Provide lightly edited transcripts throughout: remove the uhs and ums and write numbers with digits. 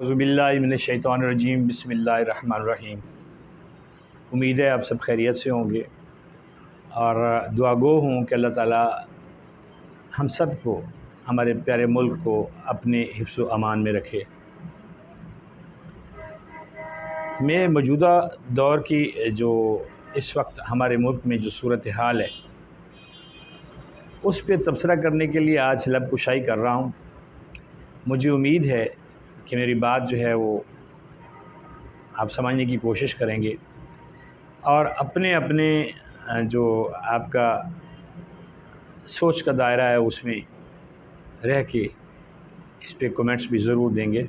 औज़ुबिल्लाहिमिनश्शैतानिर्रजीम बिस्मिल्लाहिर्रहमानिर्रहीम। उम्मीद है आप सब खैरियत से होंगे और दुआगो हूँ कि अल्लाह ताला हम सब को, हमारे प्यारे मुल्क को अपने हिफ्ज़ व अमान में रखे। मैं मौजूदा दौर की जो इस वक्त हमारे मुल्क में जो सूरत हाल है उस पर तबसरा करने के लिए आज लब कुशाई कर रहा हूँ। मुझे उम्मीद है कि मेरी बात जो है वो आप समझने की कोशिश करेंगे और अपने अपने जो आपका सोच का दायरा है उसमें रह के इस पे कमेंट्स भी ज़रूर देंगे।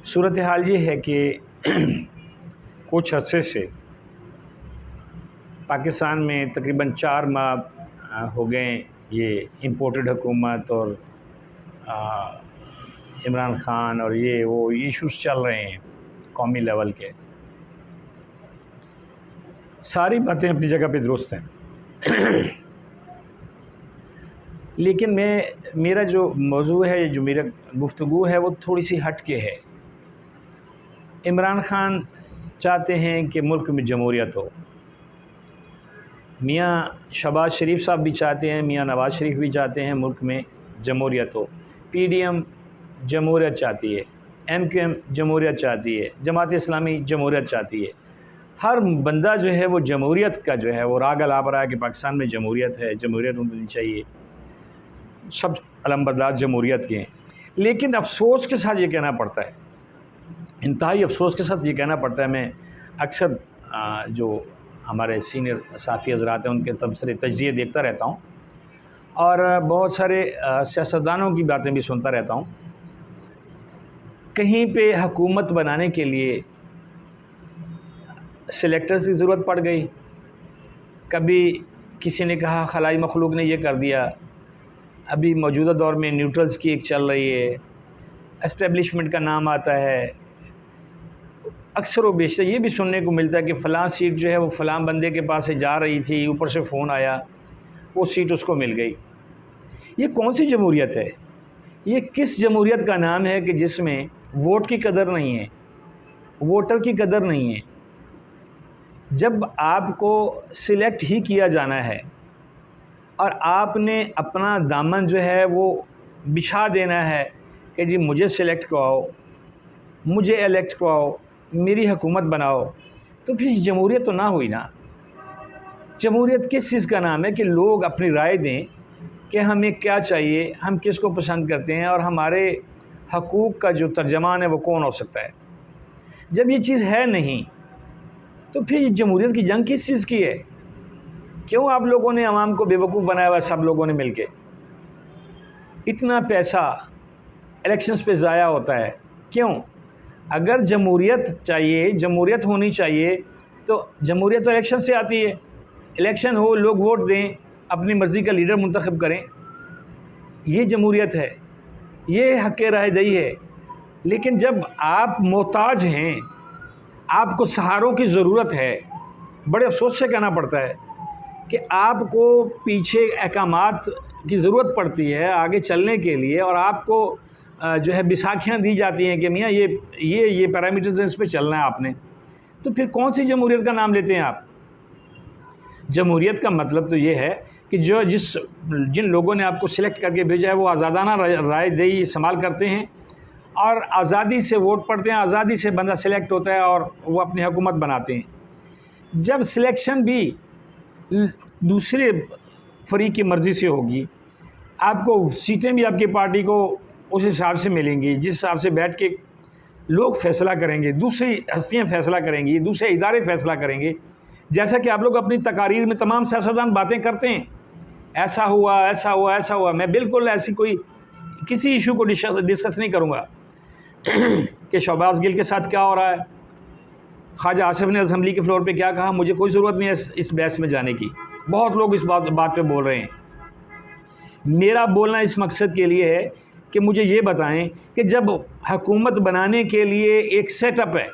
सूरत हाल ये है कि कुछ अरसे से पाकिस्तान में तकरीबन 4 माह हो गए ये इम्पोर्टेड हुकूमत और इमरान ख़ान और ये वो इश्यूज़ चल रहे हैं कौमी लेवल के। सारी बातें अपनी जगह पे दुरुस्त हैं लेकिन मेरा जो मौजू है, जो मेरा गुफ्तगू है वो थोड़ी सी हट के है। इमरान ख़ान चाहते हैं कि मुल्क में जमहूरियत हो, मियाँ शहबाज शरीफ साहब भी चाहते हैं, मियाँ नवाज़ शरीफ भी चाहते हैं मुल्क में जमहूरियत हो, PDM जमहूरियत चाहती है, MQM जमहूरियत चाहती है, जमात इस्लामी जमहूरियत चाहती है। हर बंदा जो है वो जमहूरियत का जो है वो राग ला रहा है कि पाकिस्तान में जमहूरियत है, जमहूरियत होनी चाहिए, सब अलमबरदार जमहूरियत के हैं। लेकिन अफसोस के साथ ये कहना पड़ता है, इंतहाई अफसोस के साथ ये कहना पड़ता है, मैं अक्सर जो हमारे सीनियर साफ़ी हज़रात हैं उनके तबसरे तजज़िये देखता रहता हूँ और बहुत सारे सियासतदानों की बातें भी सुनता रहता हूँ। कहीं पे हुकूमत बनाने के लिए सिलेक्टर्स की ज़रूरत पड़ गई, कभी किसी ने कहा खलाई मखलूक ने ये कर दिया, अभी मौजूदा दौर में न्यूट्रल्स की एक चल रही है, एस्टेब्लिशमेंट का नाम आता है। अक्सर व बेशतर ये भी सुनने को मिलता है कि फ़लाँ सीट जो है वो फ़लाँ बंदे के पास से जा रही थी, ऊपर से फ़ोन आया, वो सीट उसको मिल गई। ये कौन सी जमहूरियत है? ये किस जमहूरियत का नाम है कि जिसमें वोट की कदर नहीं है, वोटर की कदर नहीं है? जब आपको सिलेक्ट ही किया जाना है और आपने अपना दामन जो है वो बिछा देना है कि जी मुझे सिलेक्ट करवाओ, मुझे इलेक्ट करवाओ, मेरी हुकूमत बनाओ, तो फिर जमहूरियत तो ना हुई ना। जमहूरियत किस चीज़ का नाम है कि लोग अपनी राय दें कि हमें क्या चाहिए, हम किसको पसंद करते हैं और हमारे हकूक़ का जो तर्जमान है वो कौन हो सकता है। जब ये चीज़ है नहीं तो फिर जमहूरियत की जंग किस चीज़ की है? क्यों आप लोगों ने अवाम को बेवकूफ़ बनाया हुआ, सब लोगों ने मिलके? इतना पैसा इलेक्शंस पे ज़ाया होता है, क्यों? अगर जमहूरियत चाहिए, जमहूरियत होनी चाहिए तो जमहूरियत तो इलेक्शन से आती है। इलेक्शन हो, लोग वोट दें, अपनी मर्ज़ी का लीडर मुंतखब करें, ये जमहूरियत है, ये हक़ रायदही है। लेकिन जब आप मोहताज हैं, आपको सहारों की ज़रूरत है, बड़े अफसोस से कहना पड़ता है कि आपको पीछे अहकामात की ज़रूरत पड़ती है आगे चलने के लिए और आपको जो है बिसाखियाँ दी जाती हैं कि मियाँ ये पैरामीटर्स हैं, इस पे चलना है आपने। तो फिर कौन सी जमहूरियत का नाम लेते हैं आप? जमहूरियत का मतलब तो ये है कि जिन लोगों ने आपको सिलेक्ट करके भेजा है वो आज़ादाना रायदही इस्तेमाल करते हैं और आज़ादी से वोट पड़ते हैं, आज़ादी से बंदा सिलेक्ट होता है और वो अपनी हुकूमत बनाते हैं। जब सिलेक्शन भी दूसरे फरीक की मर्ज़ी से होगी, आपको सीटें भी आपकी पार्टी को उस हिसाब से मिलेंगी जिस हिसाब से बैठ के लोग फ़ैसला करेंगे, दूसरी हस्तियाँ फ़ैसला करेंगी, दूसरे इदारे फ़ैसला करेंगे। जैसा कि आप लोग अपनी तकारीर में तमाम सियासतदान बातें करते हैं, ऐसा हुआ, ऐसा हुआ, ऐसा हुआ। मैं बिल्कुल ऐसी कोई किसी इशू को डिस्कस नहीं करूँगा कि शहबाज गिल के साथ क्या हो रहा है, ख्वाजा आसिफ ने असम्बली के फ्लोर पे क्या कहा। मुझे कोई ज़रूरत नहीं है इस बहस में जाने की। बहुत लोग इस बात पे बोल रहे हैं। मेरा बोलना इस मकसद के लिए है कि मुझे ये बताएं कि जब हुकूमत बनाने के लिए एक सेटअप है,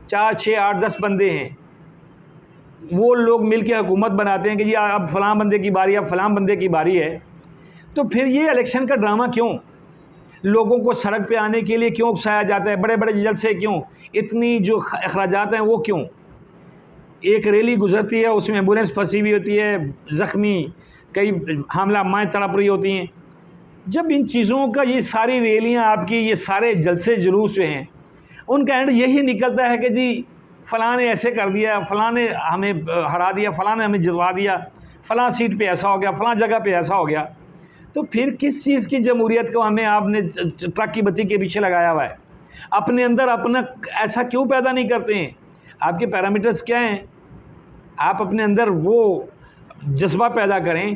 4, 6, 8, 10 बंदे हैं, वो लोग मिल के हुकूमत बनाते हैं कि जी अब फ़लाँ बंदे की बारी, अब फ़लाँ बंदे की बारी है, तो फिर ये इलेक्शन का ड्रामा क्यों? लोगों को सड़क पे आने के लिए क्यों उकसाया जाता है, बड़े बड़े जलसे क्यों, इतनी जो अखराजात हैं वो क्यों। एक रैली गुजरती है, उसमें एम्बुलेंस फंसी हुई होती है, ज़ख्मी कई हामला माएँ तड़प रही होती हैं। जब इन चीज़ों का, ये सारी रैलियाँ आपकी, ये सारे जलसे जुलूस जो हैं, उनका एंड यही निकलता है कि जी फ़लाँ ने ऐसे कर दिया, फ़लाँ ने हमें हरा दिया, फ़लाँ ने हमें जितवा दिया, फ़लाँ सीट पे ऐसा हो गया, फ़लाँ जगह पे ऐसा हो गया। तो फिर किस चीज़ की जमहूरियत को हमें आपने ट्रक की बत्ती के पीछे लगाया हुआ है? अपने अंदर अपना ऐसा क्यों पैदा नहीं करते हैं? आपके पैरामीटर्स क्या हैं? आप अपने अंदर वो जज्बा पैदा करें,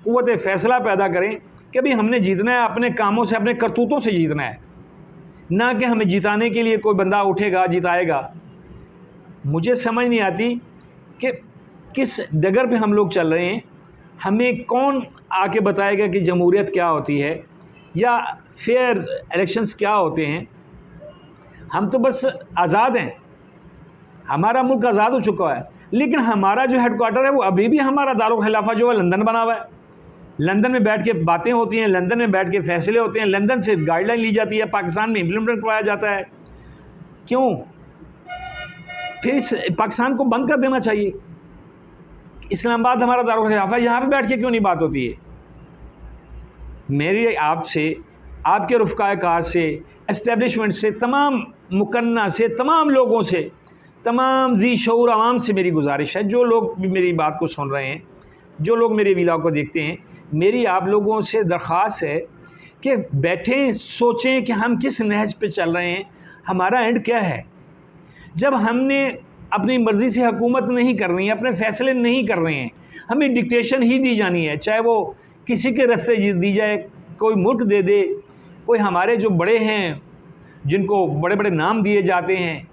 क़ुव्वत फ़ैसला पैदा करें कि भाई हमने जीतना है, अपने कामों से, अपने करतूतों से जीतना है, ना कि हमें जिताने के लिए कोई बंदा उठेगा जिताएगा। मुझे समझ नहीं आती कि किस डगर पे हम लोग चल रहे हैं। हमें कौन आके बताएगा कि जमहूरियत क्या होती है या फेयर इलेक्शंस क्या होते हैं। हम तो बस आज़ाद हैं, हमारा मुल्क आज़ाद हो चुका है, लेकिन हमारा जो हेडक्वार्टर है वो अभी भी हमारा दारुल खिलाफा जो है लंदन बना हुआ है। लंदन में बैठ के बातें होती हैं, लंदन में बैठ के फैसले होते हैं, लंदन से गाइडलाइन ली जाती है, पाकिस्तान में इम्प्लीमेंट करवाया जाता है। क्यों? फिर पाकिस्तान को बंद कर देना चाहिए। इस्लामाबाद हमारा दारुल खिलाफा, यहाँ पे बैठ के क्यों नहीं बात होती है? मेरी आपसे, आपके रुफ़क़ाए कार से, एस्टेब्लिशमेंट से, तमाम मुकन्ना से, तमाम लोगों से, तमाम ज़ी शऊर आवाम से मेरी गुजारिश है, जो लोग भी मेरी बात को सुन रहे हैं, जो लोग मेरे वीडियो को देखते हैं, मेरी आप लोगों से दरख्वास्त है कि बैठें, सोचें कि हम किस नहज पे चल रहे हैं, हमारा एंड क्या है। जब हमने अपनी मर्ज़ी से हुकूमत नहीं करनी है, अपने फ़ैसले नहीं कर रहे हैं, हमें डिक्टेशन ही दी जानी है, चाहे वो किसी के रस्ते दी जाए, कोई मुल्क दे दे, कोई हमारे जो बड़े हैं जिनको बड़े बड़े नाम दिए जाते हैं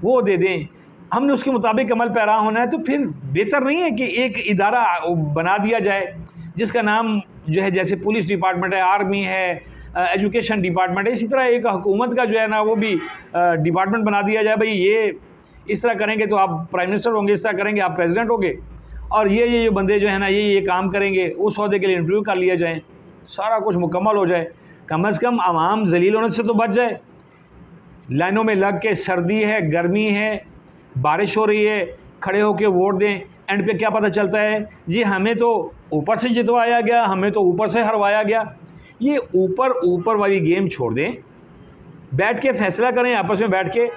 वो दे दें, हमने उसके मुताबिक अमल पैरा होना है। तो फिर बेहतर नहीं है कि एक इदारा बना दिया जाए जिसका नाम जो है, जैसे पुलिस डिपार्टमेंट है, आर्मी है, एजुकेशन डिपार्टमेंट है, इसी तरह एक हुकूमत का जो है ना वो भी डिपार्टमेंट बना दिया जाए। भाई ये इस तरह करेंगे तो आप प्राइम मिनिस्टर होंगे, इस तरह करेंगे आप प्रेसिडेंट होंगे, और ये बंदे जो है ना ये काम करेंगे, उस ओहदे के लिए इंटरव्यू कर लिया जाए, सारा कुछ मुकम्मल हो जाए। कम से कम आवाम जलील होने से तो बच जाए। लाइनों में लग के, सर्दी है, गर्मी है, बारिश हो रही है, खड़े होकर वोट दें, एंड पे क्या पता चलता है जी हमें तो ऊपर से जितवाया गया, हमें तो ऊपर से हरवाया गया। ये ऊपर वाली गेम छोड़ दें, बैठ के फैसला करें आपस में बैठ के।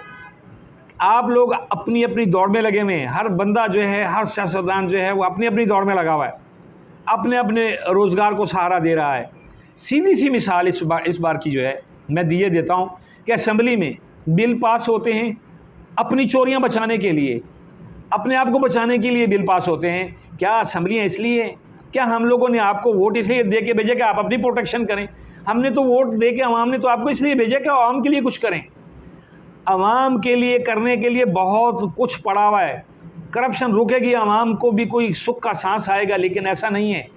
आप लोग अपनी अपनी दौड़ में लगे हुए हैं, हर बंदा जो है, हर सियासतदान जो है वो अपनी अपनी दौड़ में लगा हुआ है, अपने अपने रोज़गार को सहारा दे रहा है। सीधी सी मिसाल इस बार की जो है मैं दिए देता हूँ कि असेंबली में बिल पास होते हैं अपनी चोरियाँ बचाने के लिए, अपने आप को बचाने के लिए बिल पास होते हैं। क्या असेंबलियाँ इसलिए, क्या हम लोगों ने आपको वोट इसलिए दे के भेजा कि आप अपनी प्रोटेक्शन करें? हमने तो वोट दे के, आवाम ने तो आपको इसलिए भेजा कि आवाम के लिए कुछ करें। आवाम के लिए करने के लिए बहुत कुछ पड़ा हुआ है। करप्शन रुकेगी, आवाम को भी कोई सुख का सांस आएगा, लेकिन ऐसा नहीं है।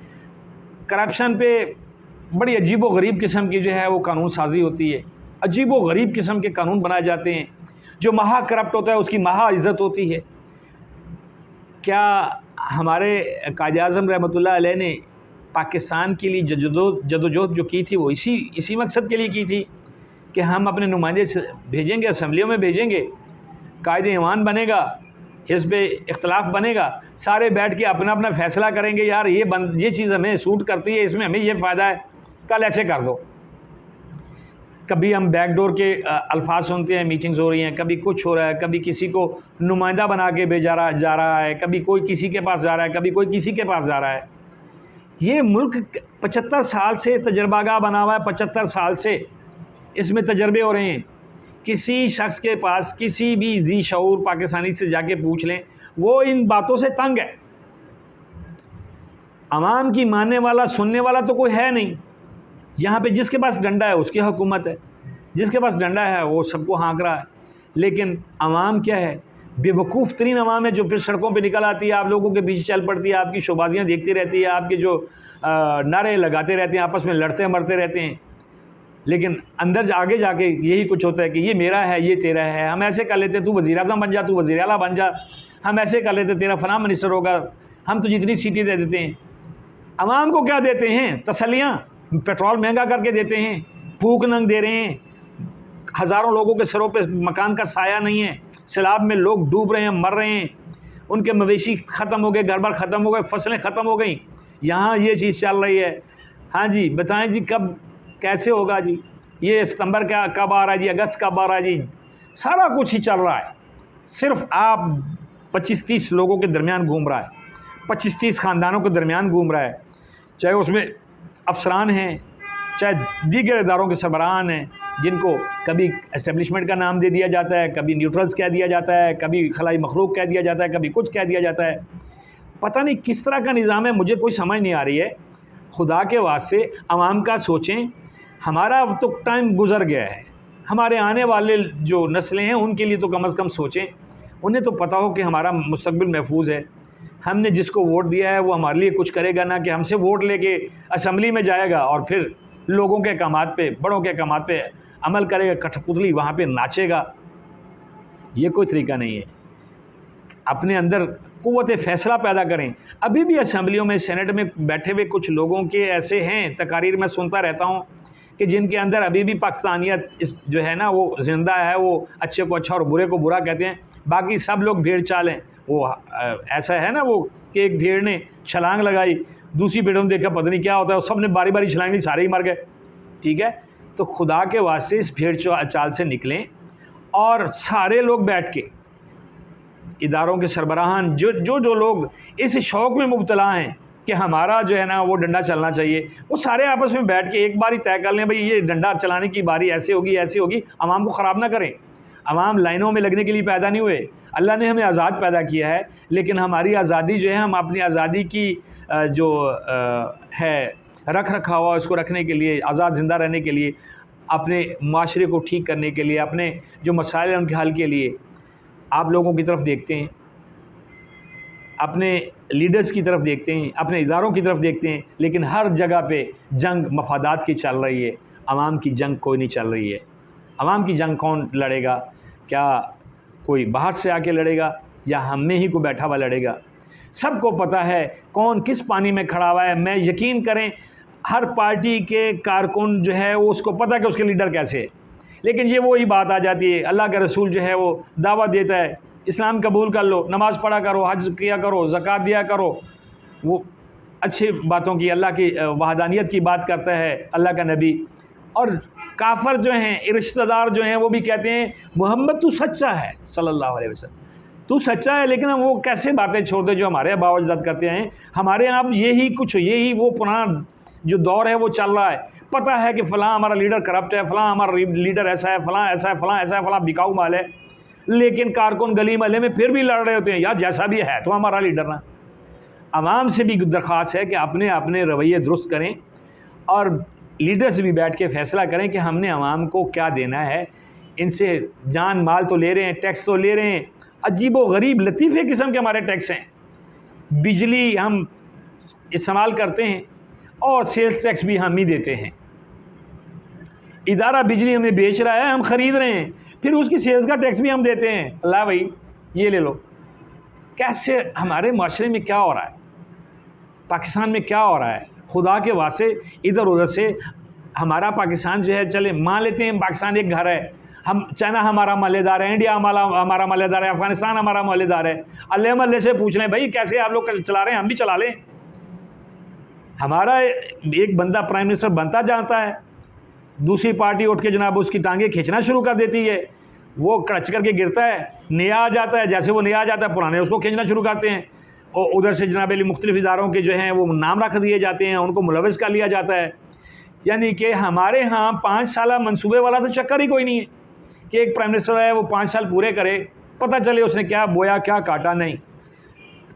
करप्शन पे बड़ी अजीब व गरीब किस्म की जो है वो कानून साजी होती है, अजीब व गरीब किस्म के कानून बनाए जाते हैं। जो महा करप्ट होता है उसकी महा इज़्ज़त होती है। क्या हमारे कायद-ए-आज़म रहमतुल्लाह अलैह ने पाकिस्तान के लिए जदोजहद जो की थी वो इसी मकसद के लिए की थी कि हम अपने नुमाइंदे से भेजेंगे, असम्बलियों में भेजेंगे, कायद-ए-ईमान बनेगा, हिज़्ब इख्तिलाफ बनेगा, सारे बैठ के अपना अपना फ़ैसला करेंगे, यार ये चीज़ हमें सूट करती है, इसमें हमें ये फ़ायदा है, कल ऐसे कर दो। कभी हम बैकडोर के अल्फाज सुनते हैं, मीटिंग्स हो रही हैं, कभी कुछ हो रहा है, कभी किसी को नुमाइंदा बना के भेजा जा रहा है, कभी कोई किसी के पास जा रहा है, कभी कोई किसी के पास जा रहा है। ये मुल्क 75 साल से तजर्बागाह बना हुआ है, 75 साल से इसमें तजर्बे हो रहे हैं। किसी शख्स के पास, किसी भी ज़ी शऊर पाकिस्तानी से जाके पूछ लें, वो इन बातों से तंग है। आवाम की मानने वाला, सुनने वाला तो कोई है नहीं। यहाँ पे जिसके पास डंडा है उसकी हुकूमत है, जिसके पास डंडा है वो सबको हाँक रहा है। लेकिन आवाम क्या है? बेवकूफ़ तरीन आवाम है जो फिर सड़कों पे निकल आती है, आप लोगों के पीछे चल पड़ती है, आपकी शोबाजियाँ देखती रहती है, आपके जो नारे लगाते रहते हैं, आपस में लड़ते मरते रहते हैं। लेकिन अंदर आगे जाके यही कुछ होता है कि ये मेरा है, ये तेरा है, हम ऐसे कर लेते, तू वज़ीर-ए-आज़म बन जा, तू वज़ीर-ए-आला बन जा, हम ऐसे कर लेते, तेरा फलां मिनिस्टर होगा, हम तो जितनी सीटें दे देते हैं। आवाम को क्या देते हैं? तसल्लियाँ, पेट्रोल महंगा करके देते हैं, भूख नंग दे रहे हैं, हज़ारों लोगों के सरों पे मकान का साया नहीं है, सैलाब में लोग डूब रहे हैं, मर रहे हैं, उनके मवेशी ख़त्म हो गए, घर बार ख़त्म हो गए, फसलें ख़त्म हो गई। यहाँ ये चीज़ चल रही है। हाँ जी, बताएं जी कब कैसे होगा जी? ये सितंबर क्या कब आ रहा है जी? अगस्त कब आ रहा है जी? सारा कुछ ही चल रहा है, सिर्फ आप 25-30 लोगों के दरमियान घूम रहा है, 25-30 ख़ानदानों के दरमियान घूम रहा है, चाहे उसमें अफसरान हैं, चाहे दीगर इदारों के सरबराहान हैं, जिनको कभी एस्टेब्लिशमेंट का नाम दे दिया जाता है, कभी न्यूट्रल्स कह दिया जाता है, कभी खलाई मखलूक कह दिया जाता है, कभी कुछ कह दिया जाता है। पता नहीं किस तरह का निज़ाम है, मुझे कोई समझ नहीं आ रही है। खुदा के वास्ते अवाम का सोचें, हमारा अब तो टाइम गुज़र गया है, हमारे आने वाले जो नस्लें हैं उनके लिए तो कम अज़ कम सोचें। उन्हें तो पता हो कि हमारा मुस्तकबिल महफूज है, हमने जिसको वोट दिया है वो हमारे लिए कुछ करेगा, ना कि हमसे वोट लेके असम्बली में जाएगा और फिर लोगों के अहकामात पे, बड़ों के अहकामात पे अमल करेगा, कठपुतली वहाँ पे नाचेगा। ये कोई तरीका नहीं है। अपने अंदर क़ुव्वत फ़ैसला पैदा करें। अभी भी असम्बलियों में, सेनेट में बैठे हुए कुछ लोगों के ऐसे हैं, तकारीर में सुनता रहता हूँ कि जिनके अंदर अभी भी पाकिस्तानियत इस जो है ना वो ज़िंदा है, वो अच्छे को अच्छा और बुरे को बुरा कहते हैं। बाकी सब लोग भेड़ चाल हैं। वो ऐसा है ना वो कि एक भेड़ ने छलांग लगाई, दूसरी भेड़ों ने देखा पता नहीं क्या होता है, सब ने बारी बारी छलांग ली, सारे ही मर गए। ठीक है, तो खुदा के वास्ते इस भेड़ चाल से निकलें और सारे लोग बैठ के, इदारों के सरबराहान, जो लोग इस शौक़ में मुब्तला हैं कि हमारा जो है ना वो डंडा चलना चाहिए, वो सारे आपस में बैठ के एक बार ही तय कर लें, भाई ये डंडा चलाने की बारी ऐसे होगी, ऐसे होगी। अवाम को ख़राब ना करें। अवाम लाइनों में लगने के लिए पैदा नहीं हुए। अल्लाह ने हमें आज़ाद पैदा किया है, लेकिन हमारी आज़ादी जो है, हम अपनी आज़ादी की जो है रख रखा हुआ, उसको रखने के लिए, आज़ाद ज़िंदा रहने के लिए, अपने माशरे को ठीक करने के लिए, अपने जो मसाइल हैं उनके हल के लिए आप लोगों की तरफ देखते हैं, अपने लीडर्स की तरफ देखते हैं, अपने इदारों की तरफ देखते हैं, लेकिन हर जगह पे जंग मफादात की चल रही है। अवाम की जंग कोई नहीं चल रही है। अवाम की जंग कौन लड़ेगा? क्या कोई बाहर से आके लड़ेगा या हम में ही को बैठा हुआ लड़ेगा? सबको पता है कौन किस पानी में खड़ा हुआ है। मैं यकीन करें, हर पार्टी के कारकुन जो है वो उसको पता है कि उसके लीडर कैसे है, लेकिन ये वही बात आ जाती है। अल्लाह का रसूल जो है वो दावा देता है, इस्लाम कबूल कर लो, नमाज़ पढ़ा करो, हज किया करो, ज़कात दिया करो, वो अच्छी बातों की, अल्लाह की वहदानियत की बात करता है अल्लाह का नबी। और काफ़र जो हैं, रिश्तेदार जो हैं, वो भी कहते हैं मोहम्मद तू सच्चा है सल्लल्लाहु अलैहि वसल्लम, तू सच्चा है। लेकिन हम वो कैसे बातें छोड़ते जो हमारे बाबा अजदाद करते हैं। हमारे यहाँ यही वो पुराना जो दौर है वो चल रहा है। पता है कि फ़लाँ हमारा लीडर करप्ट है, फ़लाँ हमारा लीडर ऐसा है, फ़लाँ ऐसा है, फ़लाँ ऐसा है, फ़लाँ बिकाऊ माल है, लेकिन कारकुन गली महल्ले में फिर भी लड़ रहे होते हैं, यार जैसा भी है तो हमारा लीडर ना। अवाम से भी दरख्वास्त है कि अपने अपने रवैये दुरुस्त करें और लीडर्स भी बैठ के फ़ैसला करें कि हमने अवाम को क्या देना है। इनसे जान माल तो ले रहे हैं, टैक्स तो ले रहे हैं, अजीब व गरीब लतीफ़े किस्म के हमारे टैक्स हैं। बिजली हम इस्तेमाल करते हैं और सेल्स टैक्स भी हम ही देते हैं। इदारा बिजली हमें बेच रहा है, हम ख़रीद रहे हैं, फिर उसकी सेल्स का टैक्स भी हम देते हैं। अल्लाह भाई ये ले लो। कैसे हमारे माशरे में क्या हो रहा है, पाकिस्तान में क्या हो रहा है? खुदा के वास्ते इधर उधर से हमारा पाकिस्तान जो है, चले मान लेते हैं पाकिस्तान एक घर है, हम चाइना हमारा मालेदार है, इंडिया हमारा मालेदार है, अफ़गानिस्तान हमारा मालेदार है। अल्लाह मल्ले से पूछ लें भाई कैसे आप लोग चला रहे हैं, हम भी चला लें। हमारा एक बंदा प्राइम मिनिस्टर बनता जाता है, दूसरी पार्टी उठ के जनाब उसकी टांगे खींचना शुरू कर देती है, वो कड़च करके गिरता है, नया आ जाता है, जैसे वो नया आ जाता है पुराने उसको खींचना शुरू करते हैं, और उधर से जनाब मुख्तलिफ इदारों के जो हैं वो नाम रख दिए जाते हैं, उनको मुलविस कर लिया जाता है। यानी कि हमारे यहाँ 5 साल मनसूबे वाला तो चक्कर ही कोई नहीं है कि एक प्राइम मिनिस्टर है वो 5 साल पूरे करे, पता चले उसने क्या बोया क्या काटा नहीं।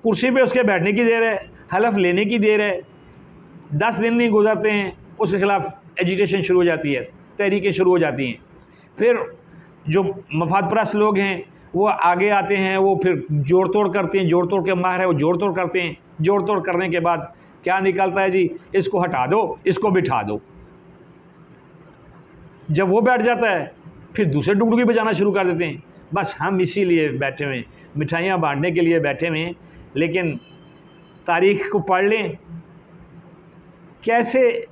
कुर्सी पे उसके बैठने की देर है, हलफ लेने की देर है, 10 दिन नहीं गुजरते हैं उसके ख़िलाफ़ एजिटेशन शुरू हो जाती है, तहरीकें शुरू हो जाती हैं। फिर जो मफाद परस्त लोग हैं वो आगे आते हैं, वो फिर जोड़ तोड़ करते हैं, जोड़ तोड़ के माहिर है वो जोड़ तोड़ करते हैं। जोड़ तोड़ करने के बाद क्या निकलता है जी, इसको हटा दो, इसको बिठा दो। जब वो बैठ जाता है फिर दूसरे डुगडुगी बजाना शुरू कर देते हैं। बस हम इसीलिए बैठे हुए हैं, मिठाइयाँ बांटने के लिए बैठे हुए हैं। लेकिन तारीख़ को पढ़ लें, कैसे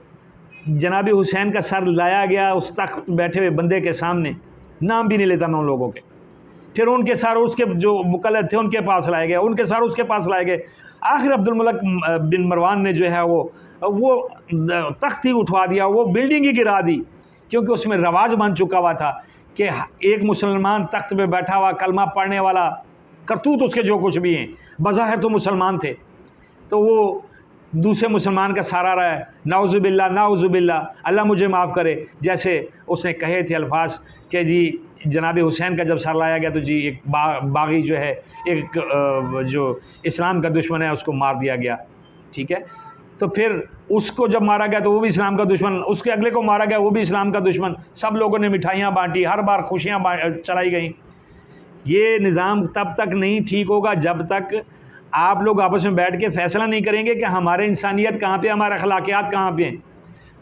जनाब हुसैन का सर लाया गया उस तख्त बैठे हुए बंदे के सामने, नाम भी नहीं लेता मैं उन लोगों के। फिर उनके सर उसके जो मुकल्लद थे उनके पास लाए गए, उनके सर उसके पास लाए गए। आखिर अब्दुल मलिक बिन मरवान ने जो है वो तख्त ही उठवा दिया, वो बिल्डिंग ही गिरा दी, क्योंकि उसमें रवाज बन चुका हुआ था कि एक मुसलमान तख्त पे बैठा हुआ, कलमा पढ़ने वाला, करतूत उसके जो कुछ भी हैं, बज़ाहिर तो मुसलमान थे, तो वो दूसरे मुसलमान का सहारा रहा है। नाउज़ुबिल्लाह नाउज़ुबिल्लाह, अल्लाह मुझे माफ़ करे। जैसे उसने कहे थे अल्फाज कि जी जनाब हुसैन का जब सर लाया गया तो जी एक बागी जो है, एक जो इस्लाम का दुश्मन है, उसको मार दिया गया। ठीक है, तो फिर उसको जब मारा गया तो वो भी इस्लाम का दुश्मन, उसके अगले को मारा गया वो भी इस्लाम का दुश्मन। सब लोगों ने मिठाइयाँ बांटी, हर बार खुशियाँ चलाई गई। ये निज़ाम तब तक नहीं ठीक होगा जब तक आप लोग आपस में बैठ के फैसला नहीं करेंगे कि हमारे इंसानियत कहाँ पे, हमारे अखलाकियात कहाँ पे हैं।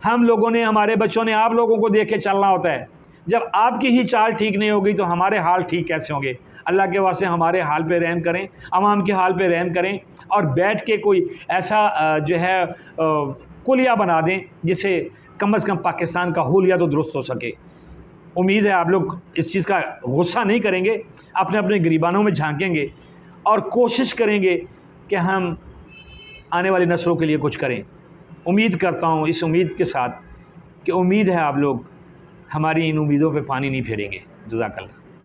हम लोगों ने, हमारे बच्चों ने आप लोगों को देख के चलना होता है। जब आपकी ही चाल ठीक नहीं होगी तो हमारे हाल ठीक कैसे होंगे। अल्लाह के वास्ते हमारे हाल पे रहम करें, अवाम के हाल पे रहम करें, और बैठ के कोई ऐसा जो है कुलिया बना दें जिससे कम से कम पाकिस्तान का हुलिया तो दुरुस्त हो सके। उम्मीद है आप लोग इस चीज़ का गुस्सा नहीं करेंगे, अपने अपने गिरीबानों में झांकेंगे और कोशिश करेंगे कि हम आने वाली नस्लों के लिए कुछ करें। उम्मीद करता हूँ इस उम्मीद के साथ कि उम्मीद है आप लोग हमारी इन उम्मीदों पे पानी नहीं फेरेंगे। जज़ाकल्लाह।